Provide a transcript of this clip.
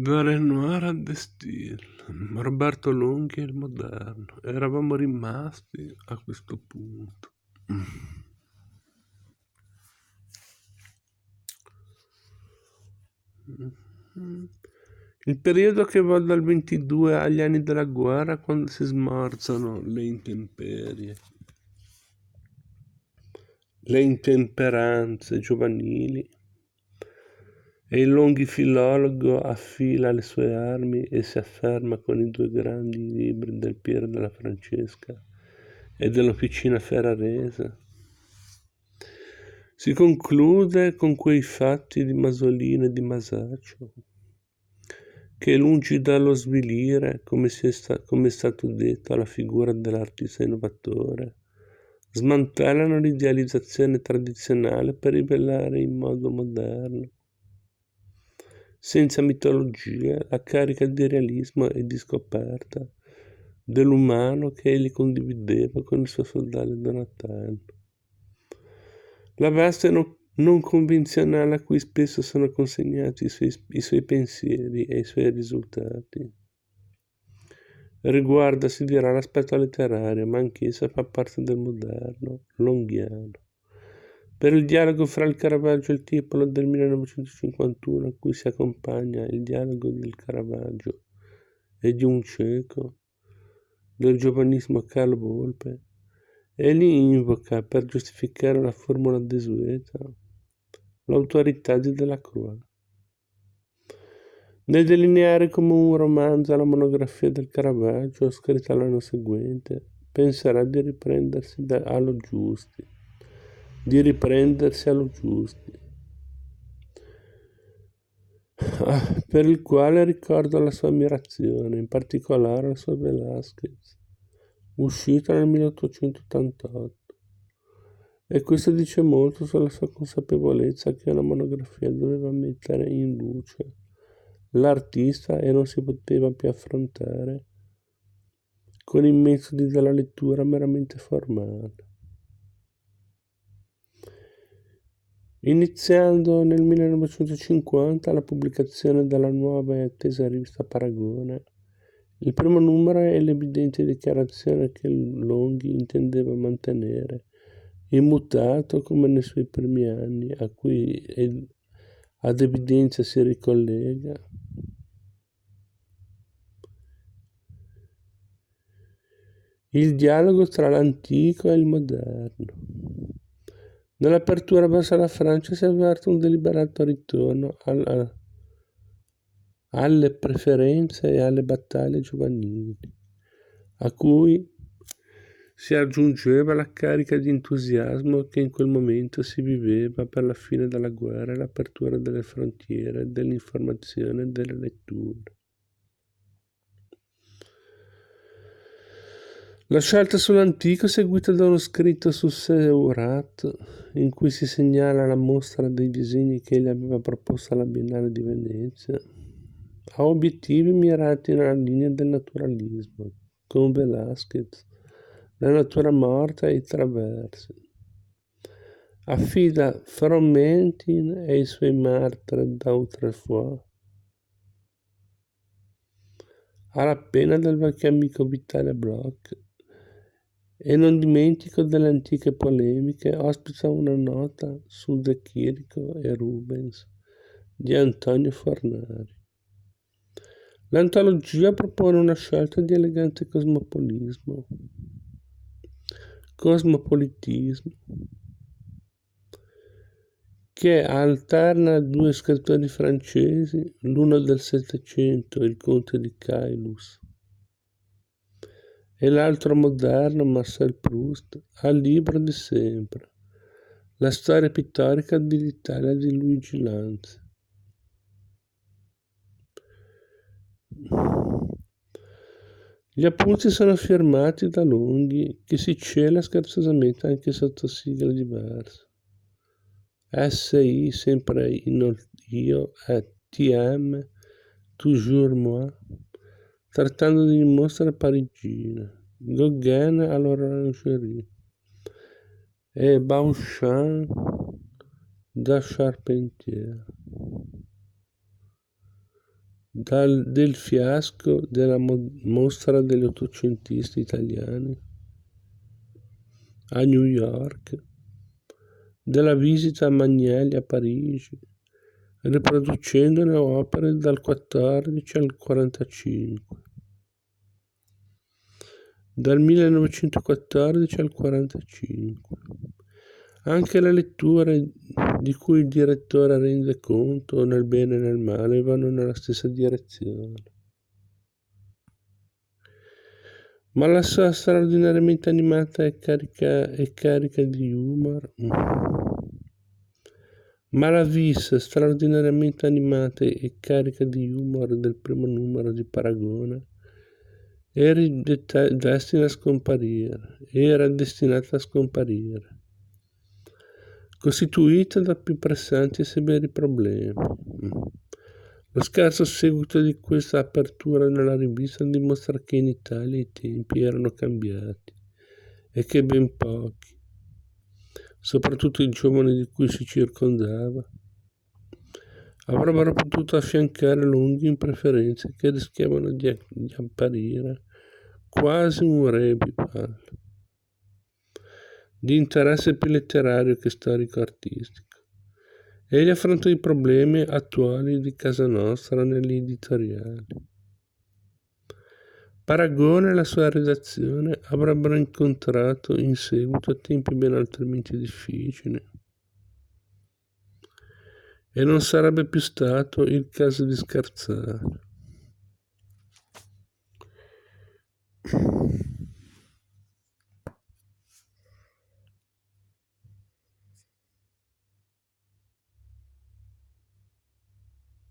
Da Renoir a De Stijl, Roberto Longhi e il moderno. Eravamo rimasti a questo punto. Il periodo che va dal 22 agli anni della guerra, quando si smorzano le intemperanze giovanili, e il Longhi filologo affila le sue armi e si afferma con i due grandi libri del Piero della Francesca e dell'Officina Ferrarese. Si conclude con quei fatti di Masolino e di Masaccio che, lungi dallo svilire, come è stato detto, alla figura dell'artista innovatore, smantellano l'idealizzazione tradizionale per rivelare in modo moderno, senza mitologia, la carica di realismo e di scoperta dell'umano che egli condivideva con il suo soldale Donatello. La veste non convenzionale a cui spesso sono consegnati i suoi pensieri e i suoi risultati riguarda, si dirà, l'aspetto letterario, ma anch'essa fa parte del moderno, longhiano. Per il dialogo fra il Caravaggio e il Tiepolo del 1951, a cui si accompagna il dialogo del Caravaggio e di un cieco, del giovanissimo Carlo Volpe, egli invoca, per giustificare la formula desueta, l'autorità di Delacroix. Nel delineare come un romanzo la monografia del Caravaggio, scritta l'anno seguente, penserà di riprendersi allo Giusti, per il quale ricordo la sua ammirazione, in particolare la sua Velázquez, uscita nel 1888. E questo dice molto sulla sua consapevolezza che una monografia doveva mettere in luce l'artista e non si poteva più affrontare con i metodi della lettura meramente formale. Iniziando nel 1950 la pubblicazione della nuova e attesa rivista Paragone, il primo numero è l'evidente dichiarazione che Longhi intendeva mantenere immutato come nei suoi primi anni, a cui ad evidenza si ricollega il dialogo tra l'antico e il moderno. Nell'apertura verso la Francia si avverte un deliberato ritorno alle preferenze e alle battaglie giovanili, a cui si aggiungeva la carica di entusiasmo che in quel momento si viveva per la fine della guerra e l'apertura delle frontiere, dell'informazione e delle letture. La scelta sull'antico, seguita da uno scritto su Seurat, in cui si segnala la mostra dei disegni che egli aveva proposto alla Biennale di Venezia, ha obiettivi mirati nella linea del naturalismo, con Velázquez, la natura morta e i traversi. Affida Fromentin e i suoi martiri d'autrefois alla penna del vecchio amico Vitale Bloch, e non dimentico delle antiche polemiche, ospita una nota su De Chirico e Rubens di Antonio Fornari. L'antologia propone una scelta di elegante cosmopolitismo, che alterna due scrittori francesi, l'uno del Settecento, il conte di Caylus, e l'altro moderno, Marcel Proust, al libro di sempre, la storia pittorica dell'Italia di Luigi Lanzi. Gli appunti sono firmati da Longhi, che si cela scherzosamente anche sotto sigle diverse. SI, sempre io, e TM, toujours moi, trattando di mostre parigine, Gauguin all'Orangerie e Beauchamp da Charpentier. del fiasco della mostra degli ottocentisti italiani a New York, della visita a Magnelli a Parigi, riproducendone opere dal 14 al 45, dal 1914 al 45. Anche le letture di cui il direttore rende conto, nel bene e nel male, vanno nella stessa direzione. Ma la sua straordinariamente animata e carica di humor. Ma la vis straordinariamente animata e carica di humor del primo numero di Paragone era destinata a scomparire, costituita da più pressanti e severi problemi. Lo scarso seguito di questa apertura nella rivista dimostra che in Italia i tempi erano cambiati e che ben pochi, soprattutto i giovani di cui si circondava, avrebbero potuto affiancare lunghi in preferenze che rischiavano di apparire quasi un revival di interesse più letterario che storico-artistico. Egli affrontò i problemi attuali di casa nostra negli editoriali. Paragone e la sua redazione avrebbero incontrato in seguito tempi ben altrimenti difficili. E non sarebbe più stato il caso di scherzare.